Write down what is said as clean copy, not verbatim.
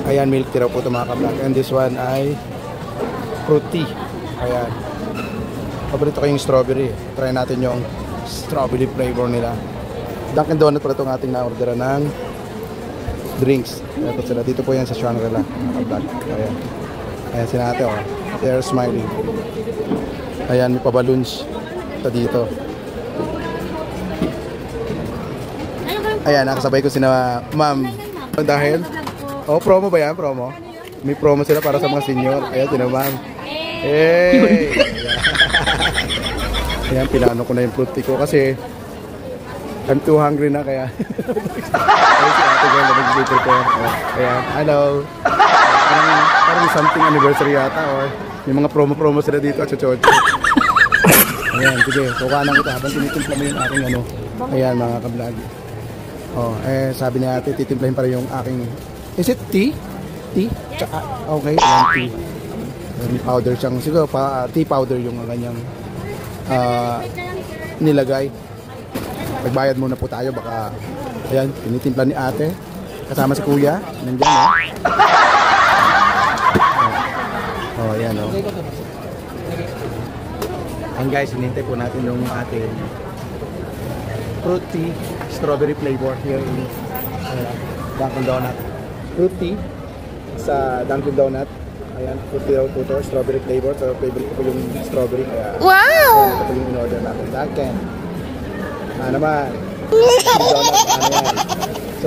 Ayan, milk tea raw po ito mga ka-vlog. And this one ay fruit tea. Ayan. Paborito ko yung strawberry. Try natin yung strawberry flavor nila. Dunkin Donut pala itong ating na-orderan ng drinks. Ito sila. Dito po yan sa Shangri-La. Ayan. Ayan sila ate, oh. They're smiling. Ayan, may pa-balloons. Ito dito. Ayan, nakasabay ko sina ma'am. Dahil, oh, promo ba yan? Promo? May promo sila para sa mga senior. Ayan, sina ma'am. Hey! Ayan, pinano ko na yung fruit tea ko kasi I'm too hungry na kaya. Ayan si ate girl na nag-deliver ko. Ayan, hello. Parang something anniversary yata or may mga promo-promo sila dito at chochocho. Ayan, sige, kukanan kita habang tinitimpla mo yung aking ano. Ayan mga ka-vlog. Oh, sabi niya ate, titimplahin para yung aking, is it tea? Tea? Tsaka, okay, ayan tea. May powder siyang, siguro tea powder yung kanyang nilagay. Magbayad muna po tayo, baka, ayan, tinitimpla ni ate. Kasama si kuya, nandiyan oh. Oh, ayan oh. And guys, hinintay po natin yung ating fruit tea, strawberry flavor here in Dunkin Donut. Fruit tea sa Dunkin Donut. Ayan, fruit tea raw po ito, strawberry flavor. So, favorite ko po yung strawberry. Kaya, wow! Ito po yung in-order natin. Dunkin. Naman. Dunkin Donut, ano yan. So,